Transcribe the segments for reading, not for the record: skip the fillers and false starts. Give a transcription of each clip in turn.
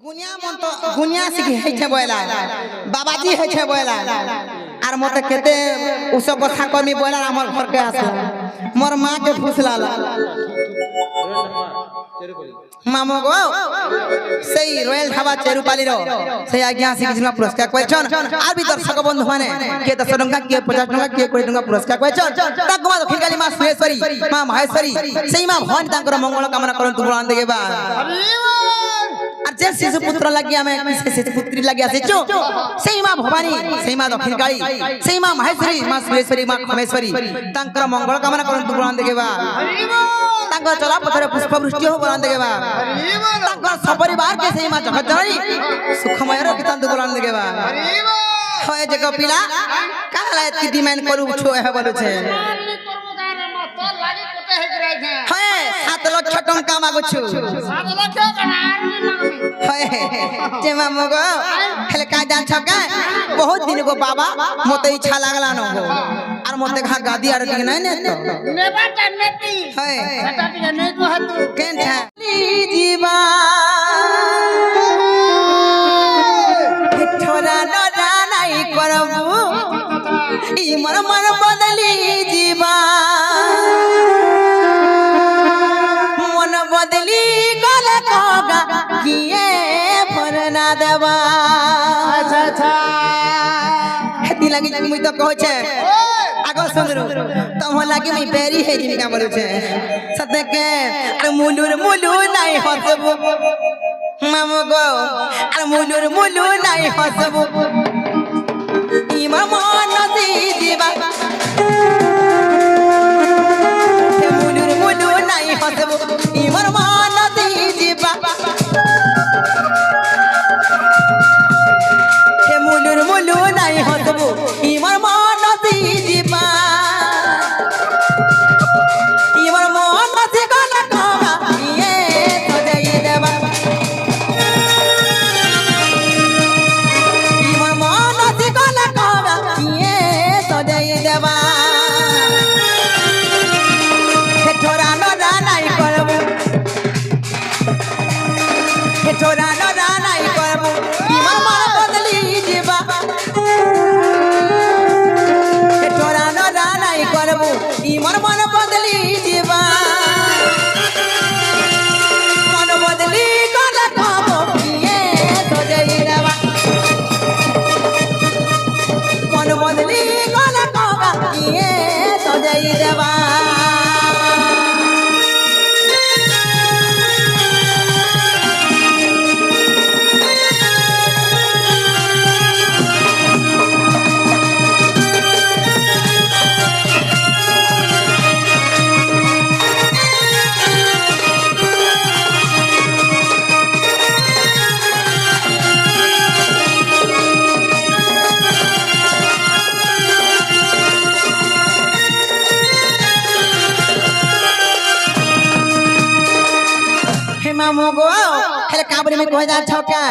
গুনিয়া মন্ত গুনিয়া শিখি হইছে বয়লা বাবাজি হইছে বয়লা আর মতে কেতে উস কথা কমি বয়লা আমার ঘরকে আসলা মোর মা কে ফুসলালা মামো গো সেই রয়্যাল ধাবা চেরুপালির সেই আজ্ঞা শিখিছিল পুরস্কার কইছন আর বি দর্শক বন্ধু মানে কে 10 টাকা কে 50 টাকা কে 20 টাকা পুরস্কার কইছন তাক মা দক্ষিণ কালী মা সুরেশ্বরী মা মহেশ্বরী সেই মা ভন তাঙ্কর মঙ্গল কামনা করন তু বলান দেবা আর যে শিশু পুত্র লাগি আমি শিশু পুত্রী লাগি আসিছু সেই মা ভবানী সেই মা দক্ষিণ কালী সেই মা মহেশ্বরী মা সুরেশ্বরী মা খমেশ্বরী তাঙ্কর মঙ্গল কামনা করন তু বলান দেবা তাঙ্কর চলা পথরে পুষ্প বৃষ্টি हो বলান দেবা তাঙ্কর সপরিবার কে সেই মা জগৎ জননী সুখময় রখিতান তু বলান দেবা হয় যে কপিলা কালা এতকি ডিমান্ড করু ছো হে বলছে হয় 7 লক্ষ টাকা মাগুছু 7 লক্ষ কানা হয় যে মামু গো হেলে কা জান ছকা বহুত দিন গো বাবা মতে ইচ্ছা লাগলা ন গো আর মতে ঘা গাদি আর দিকে নাই নে তো নেবাটা নেতি হয় সেটা টিকে নেই কো হাতু কেনটা জীবা ঠোরা নরা নাই করবু ই মর মর বদলি জীবা মন বদলি গলে কগা কিয়ে ভরনা দেবা আচ্ছা আচ্ছা হেতি লাগি মুই তো কহছে আগো সুন্দর তম লাগি মি বেরি হে জিমি কা বলছে সতকে আর মুলু নাই হসবু মামু গো আর মুলু নাই হসবু ইমা মন দি দিবা মুলু নাই হসবু ইমার মন দি দিবা হে মুলু নাই হসবু ইমার মন দি দিবা ইমার মন দি গলা কবা ইয়ে সজাই দেবা ইমার মন দি গলা কবা ইয়ে সজাই দেবা হে ঠোরা নরা নাই করবু হে ঠোরা নরা নাই করবু ইমার মন বদলি দিবা হে ঠোরা নরা নাই করবু ইমার মন বদলি দিবা মন বদলি গলা কবা ইয়ে সজাই দেবা মন বদলি গলা কবা ইয়ে সজাই দেবা हे मामू गो हेले काबरे में कह जा छका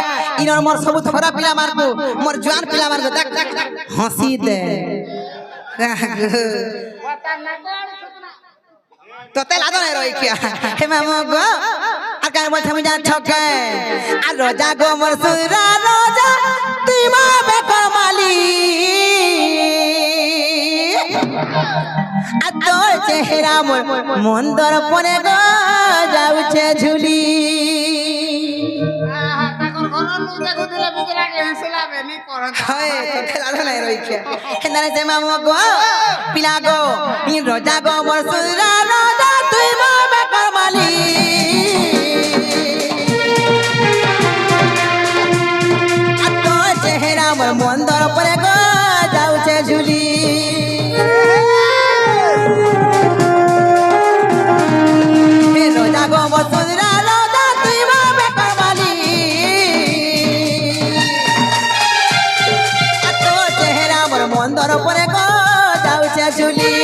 इनर मोर सब थोड़ा पिला मारबो मोर जवान पिला मारबो देख हंसी दे কথা না গড় ছুকনা तो ते लादो नहीं रोई क्या हे मामू गो আর কার বলছ আমি যা ছকা আর রোজা গো মোর সুরা রোজা তুই মা বেকর মালি আর তোর চেহারা মোর মন্দর পনে গো যাউছে ঝুলি আহা তাকর ঘর লু দেখো দিলে বিজরা কে হাসিলাবে নি করন হয় তো খেলাধো নাই রইছে হেনারে যে মামু গো পিলা গো ই রোজা গো মোর সুরা রোজা তুই মা বেকর মালি আর তোর চেহারা মোর মন্দর পরে গো যাউছে ঝুলি হে রোজা গো মোর সুরা রোজা তুই মা বেকর মালি আর তোর চেহারা মোর মন্দর পরে গো যাউছে ঝুলি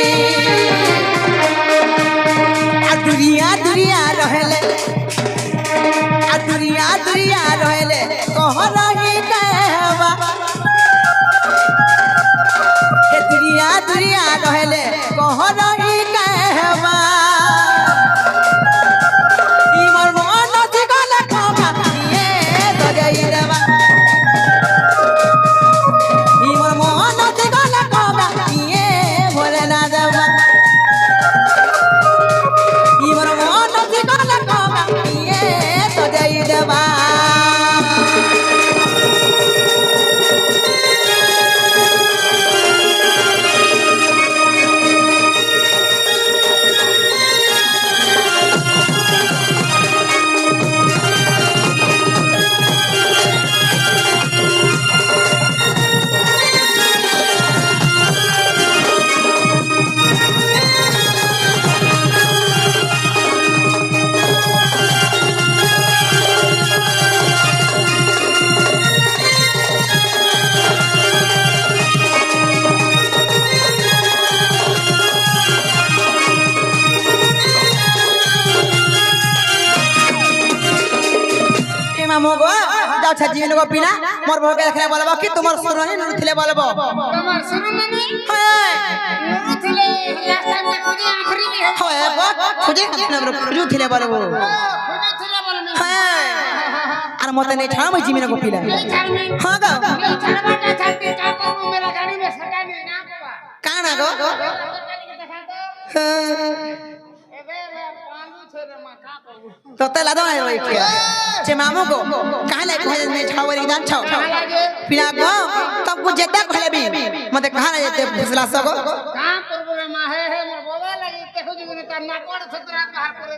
আর দুরিয়া রহেলে আর দুরিয়া রহেলে কহ রহি কেবা হে দুরিয়া রহেলে কহ রহি কেবা ইমর মন দি গলা কবা ইয়ে মামু গো যাও ছা জীবন গো পিনা মোর বউকে দেখলে বলবো কি তোমার সুরনি নুন থিলে বলবো তোমার শুরু মানে হ্যাঁ নুরু ছিলে রাস্তা মে খুঁজে আখরি নি হ্যাঁ গো খুঁজে না খুঁজু থিলে বলবো খুঁজে ছিলে বলমি হ্যাঁ আর মতে নেই ছাড়া মই জীবন গো পিনা এই ছাড়মি হ্যাঁ গো এই ছাড়বাটা ছাড়তে কা করবো মেরা গাড়ি মে সকা নি না বাবা কানা গো গাড়ি দেখা তো এবে পাঁচু ছেড়ে মা কা করবো তো তে লাদা নাই রই কি যে মামু গো কালে কহে নেই ছাও বলি জান ছাও পিনা গো तुमको जेता कहलेबी मते कहा ना जेते फुसला सगो का करबो रे मा हे मोर बाबा लागि देखो जीवन का ना कोड छतरा बाहर करे